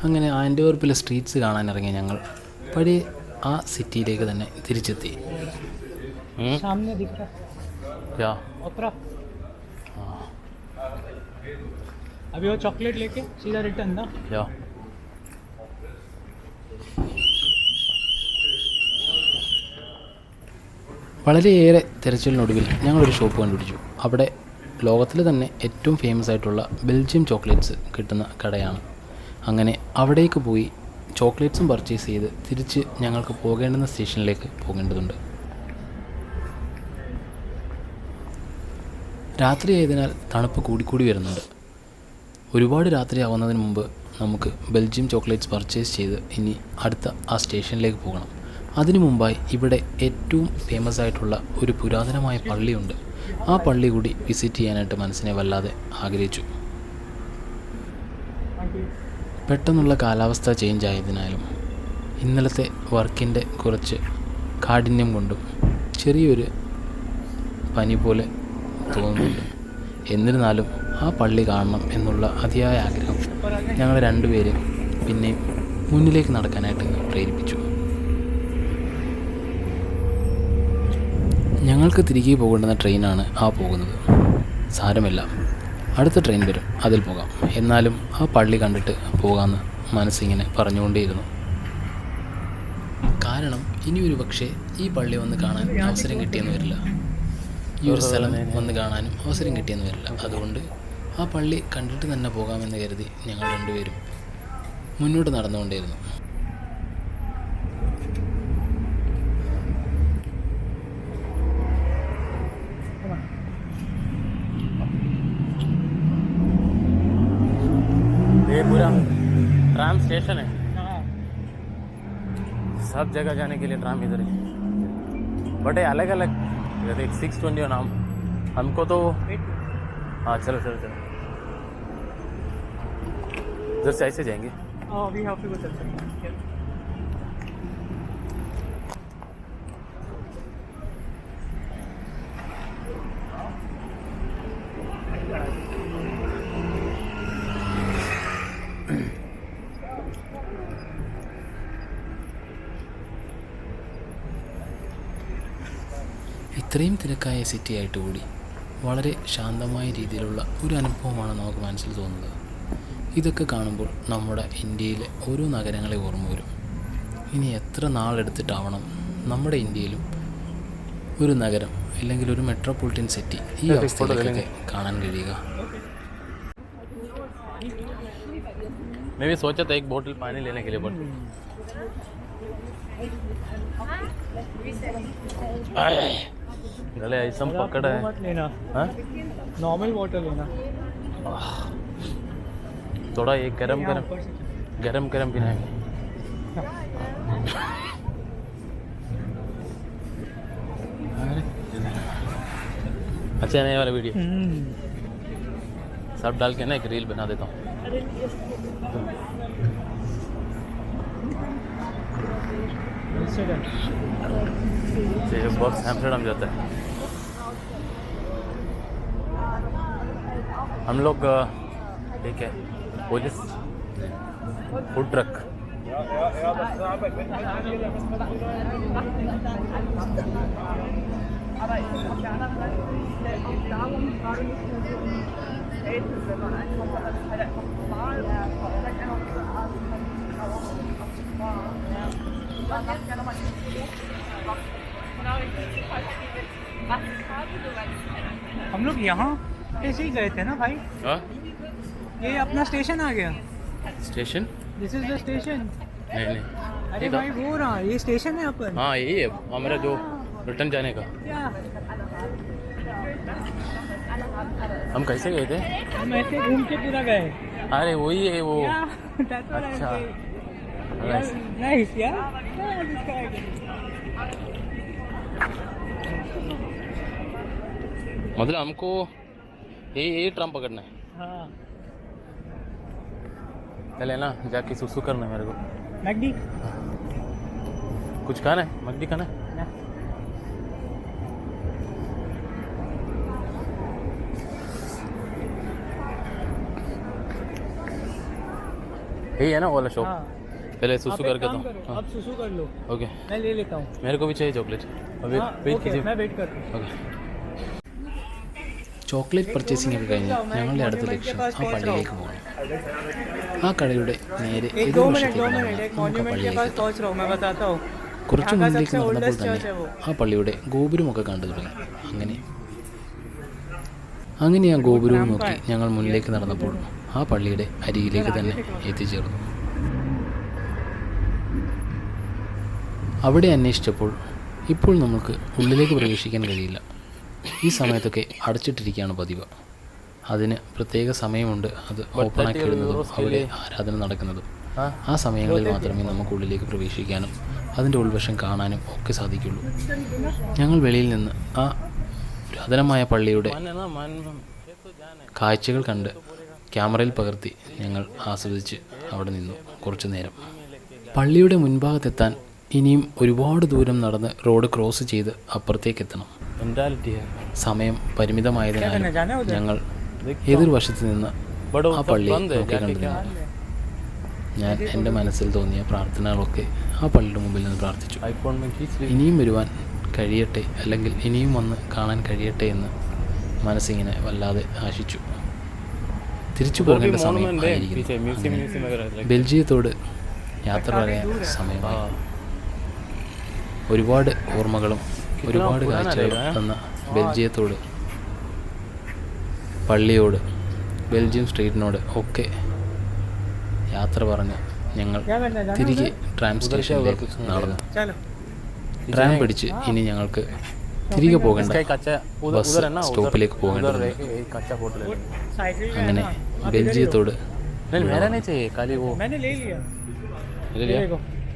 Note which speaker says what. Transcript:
Speaker 1: അങ്ങനെ ആൻഡ്വേർപ്പിലെ സ്ട്രീറ്റ്സ് കാണാനിറങ്ങിയ ഞങ്ങൾ പഴയ ആ സിറ്റിയിലേക്ക് തന്നെ തിരിച്ചെത്തി.
Speaker 2: अभी वो चॉकलेट लेके सीधा रिटर्न ना.
Speaker 1: വളരെയേറെ തിരച്ചിലിനൊടുവിൽ ഞങ്ങളൊരു ഷോപ്പ് കണ്ടുപിടിച്ചു. അവിടെ ലോകത്തിൽ തന്നെ ഏറ്റവും ഫേമസ് ആയിട്ടുള്ള ബെൽജിയം ചോക്ലേറ്റ്സ് കിട്ടുന്ന കടയാണ്. അങ്ങനെ അവിടേക്ക് പോയി ചോക്ലേറ്റ്സും പർച്ചേസ് ചെയ്ത് തിരിച്ച് ഞങ്ങൾക്ക് പോകേണ്ടുന്ന സ്റ്റേഷനിലേക്ക് പോകേണ്ടതുണ്ട്. രാത്രിയായതിനാൽ തണുപ്പ് കൂടിക്കൂടി വരുന്നുണ്ട്. ഒരുപാട് രാത്രിയാവുന്നതിന് മുമ്പ് നമുക്ക് ബെൽജിയം ചോക്ലേറ്റ്സ് പർച്ചേസ് ചെയ്ത് ഇനി അടുത്ത ആ സ്റ്റേഷനിലേക്ക് പോകണം. അതിനു മുമ്പായി ഇവിടെ ഏറ്റവും ഫേമസ് ആയിട്ടുള്ള ഒരു പുരാതനമായ പള്ളിയുണ്ട്. ആ പള്ളി കൂടി വിസിറ്റ് ചെയ്യാനായിട്ട് മനസ്സിനെ വല്ലാതെ ആഗ്രഹിച്ചു. പെട്ടെന്നുള്ള കാലാവസ്ഥ ചേഞ്ച് ആയതിനാലും ഇന്നലത്തെ വർക്കിൻ്റെ കുറച്ച് കാഠിന്യം കൊണ്ടും ചെറിയൊരു പനി പോലെ തോന്നുന്നുണ്ട്. എന്നിരുന്നാലും ആ പള്ളി കാണണം എന്നുള്ള അതിയായ ആഗ്രഹം ഞങ്ങൾ രണ്ടുപേരും പിന്നെയും മുന്നിലേക്ക് നടക്കാനായിട്ട് പ്രേരിപ്പിച്ചു. ഞങ്ങൾക്ക് തിരികെ പോകേണ്ടുന്ന ട്രെയിനാണ് ആ പോകുന്നത്. സാരമില്ല, അടുത്ത ട്രെയിൻ വരും, അതിൽ പോകാം. എന്നാലും ആ പള്ളി കണ്ടിട്ട് പോകാമെന്ന് മനസ്സിങ്ങനെ പറഞ്ഞുകൊണ്ടേയിരുന്നു. കാരണം ഇനിയൊരു പക്ഷേ ഈ പള്ളി വന്ന് കാണാൻ അവസരം കിട്ടിയെന്ന് വരില്ല, ഈ ഒരു സ്ഥലം വന്ന് കാണാനും അവസരം കിട്ടിയെന്ന് വരില്ല. അതുകൊണ്ട് ആ പള്ളി കണ്ടിട്ട് തന്നെ പോകാമെന്ന് കരുതി ഞങ്ങൾ രണ്ടുപേരും മുന്നോട്ട് നടന്നുകൊണ്ടേയിരുന്നു.
Speaker 3: ये पूरा ट्राम स्टेशन है, सब जगह जाने के लिए ट्राम इधर है. बट ये अलग अलग, जैसे 620 नाम हमको तो. हाँ चलो चलो चलो, इधर से ऐसे जाएंगे.
Speaker 2: we have to go चल सकते हैं.
Speaker 1: ഇത്രയും തിരക്കായ സിറ്റി ആയിട്ട് കൂടി വളരെ ശാന്തമായ രീതിയിലുള്ള ഒരു അനുഭവമാണ് നമുക്ക് മനസ്സിൽ തോന്നുന്നത്. ഇതൊക്കെ കാണുമ്പോൾ നമ്മുടെ ഇന്ത്യയിലെ ഓരോ നഗരങ്ങളെ ഓർമ്മ വരും. ഇനി എത്ര നാളെടുത്തിട്ടാവണം നമ്മുടെ ഇന്ത്യയിലും ഒരു നഗരം അല്ലെങ്കിൽ ഒരു മെട്രോപൊളിറ്റൻ സിറ്റി ഈ അവസ്ഥയിലേക്കൊക്കെ കാണാൻ കഴിയുക.
Speaker 3: मैं भी सोचा था एक बोतल पानी लेने के लिए, बट गले ऐसा पकड़ा है.
Speaker 2: मत लेना, नॉर्मल वाटर लेना.
Speaker 3: थोड़ा ये गरम गरम पीना है. अच्छा नहीं वाला वीडियो सब डाल के ना एक रील बना देता हूँ. ये बॉक्स एम्स्टर्डम जाता है. हम लोग ठीक है पुलिस फूड ट्रक.
Speaker 2: हम लोग यहाँ ऐसे ही गए थे ना भाई. ये अपना स्टेशन आ गया.
Speaker 3: Station
Speaker 2: this is the station.
Speaker 3: नहीं
Speaker 2: अरे भाई वो रहा, ये स्टेशन है अपन.
Speaker 3: हाँ यही है हमारा जो रिटर्न जाने का.
Speaker 2: क्या
Speaker 3: हम कैसे गए थे?
Speaker 2: हम ऐसे घूम के पूरा गए.
Speaker 3: अरे वही है वो.
Speaker 2: अच्छा
Speaker 3: Nice.
Speaker 2: नाइस यार.
Speaker 3: मतलब हमको ये ट्राम पकड़ना है.
Speaker 2: हाँ
Speaker 3: चले ना, जाके सुसु करना है मेरे को.
Speaker 2: मैगडी
Speaker 3: कुछ खाना है, मगडी खाना है. यही है ना वो वाला शॉप?
Speaker 2: हाँ
Speaker 3: पहले
Speaker 2: आप
Speaker 3: सुसु
Speaker 2: एक
Speaker 3: करके
Speaker 2: काम
Speaker 3: दो।
Speaker 2: करो, आप सुसु कर लो,
Speaker 3: ओके,
Speaker 2: मैं ले लेता हूँ।
Speaker 3: मेरे को भी चाहिए चॉकलेट। अभी
Speaker 2: हाँ,
Speaker 3: वेट
Speaker 2: ओके,
Speaker 3: कीजिए।
Speaker 2: मैं वेट करता हूँ।
Speaker 3: ओके,
Speaker 1: ചോക്ലേറ്റ് പർച്ചേസിംഗ് ഒക്കെ കഴിഞ്ഞ് ഞങ്ങളുടെ അടുത്ത ലക്ഷ്യം ആ പള്ളിയിലേക്ക് പോകണം. ആ കടയുടെ നേരെ
Speaker 2: एक 2 मिनट
Speaker 1: എതിർവശത്തേക്ക് നടന്ന്
Speaker 2: एक
Speaker 1: നമുക്ക് ആ
Speaker 2: मॉन्यूमेंट के
Speaker 1: പള്ളിയിലേക്ക്
Speaker 2: पास
Speaker 1: എത്താം.
Speaker 2: पहुँच रहा हूँ, मैं बताता हूँ।
Speaker 1: കുറച്ച്
Speaker 2: यहाँ का
Speaker 1: മുന്നിലേക്ക്
Speaker 2: सबसे
Speaker 1: നടന്നപ്പോൾ
Speaker 2: oldest
Speaker 1: തന്നെ
Speaker 2: church है वो।
Speaker 1: ആ പള്ളിയുടെ ഗോപുരമൊക്കെ കണ്ടു തുടങ്ങി. അങ്ങനെ ആ ഗോപുരവും നോക്കി ഞങ്ങൾ മുന്നിലേക്ക് നടന്നപ്പോൾ ആ പള്ളിയുടെ അരികിലേക്ക് തന്നെ എത്തിച്ചേർന്നു. അവിടെ അന്വേഷിച്ചപ്പോൾ ഇപ്പോൾ നമുക്ക് ഉള്ളിലേക്ക് പ്രവേശിക്കാൻ കഴിയില്ല. ഈ സമയത്തൊക്കെ അടച്ചിട്ടിരിക്കുകയാണ് പതിവ്. അതിന് പ്രത്യേക സമയമുണ്ട്, അത് ഓപ്പണാക്കി ഇടുന്നതും അവിടെ ആരാധന നടക്കുന്നതും. ആ സമയങ്ങളിൽ മാത്രമേ നമുക്ക് ഉള്ളിലേക്ക് പ്രവേശിക്കാനും അതിൻ്റെ ഉൾവശം കാണാനും ഒക്കെ സാധിക്കുള്ളൂ. ഞങ്ങൾ വെളിയിൽ നിന്ന് ആ പുരാതനമായ പള്ളിയുടെ കാഴ്ചകൾ കണ്ട് ക്യാമറയിൽ പകർത്തി ഞങ്ങൾ ആസ്വദിച്ച് അവിടെ നിന്നു കുറച്ചു നേരം. പള്ളിയുടെ മുൻഭാഗത്തെത്താൻ ഇനിയും ഒരുപാട് ദൂരം നടന്ന് റോഡ് ക്രോസ് ചെയ്ത് അപ്പുറത്തേക്ക് എത്തണം. സമയം പരിമിതമായതിനാൽ ഞങ്ങൾ എതിർവശത്ത് നിന്ന് ആ പള്ളി നോക്കിക്കണ്ടിരുന്നു. ഞാൻ എൻ്റെ മനസ്സിൽ തോന്നിയ പ്രാർത്ഥനകളൊക്കെ ആ പള്ളിയുടെ മുമ്പിൽ നിന്ന് പ്രാർത്ഥിച്ചു. ഇനിയും വരുവാൻ കഴിയട്ടെ, അല്ലെങ്കിൽ ഇനിയും വന്ന് കാണാൻ കഴിയട്ടെ എന്ന് മനസ്സിങ്ങനെ വല്ലാതെ ആശിച്ചു. തിരിച്ചു പോകേണ്ട സമയമായിരിക്കുന്നു. ബെൽജിയത്തോട് യാത്ര പറയാൻ സമയമായി. ഒരുപാട് ഓർമ്മകളും ഒരുപാട് കാഴ്ചകളും തന്ന ബെൽജിയത്തോട്, പള്ളിയോട്, ബെൽജിയം സ്ട്രീറ്റിനോട് ഒക്കെ യാത്ര പറഞ്ഞ് ഞങ്ങൾ തിരികെ ട്രാം സ്റ്റേഷനിലേക്ക് നടന്നു. ട്രാം പിടിച്ച് ഇനി ഞങ്ങൾക്ക് തിരികെ പോകേണ്ട ബസ് സ്റ്റോപ്പിലേക്ക് പോകേണ്ടതുണ്ട്. അങ്ങനെ ബെൽജിയത്തോട്
Speaker 2: मैंने ले लिया।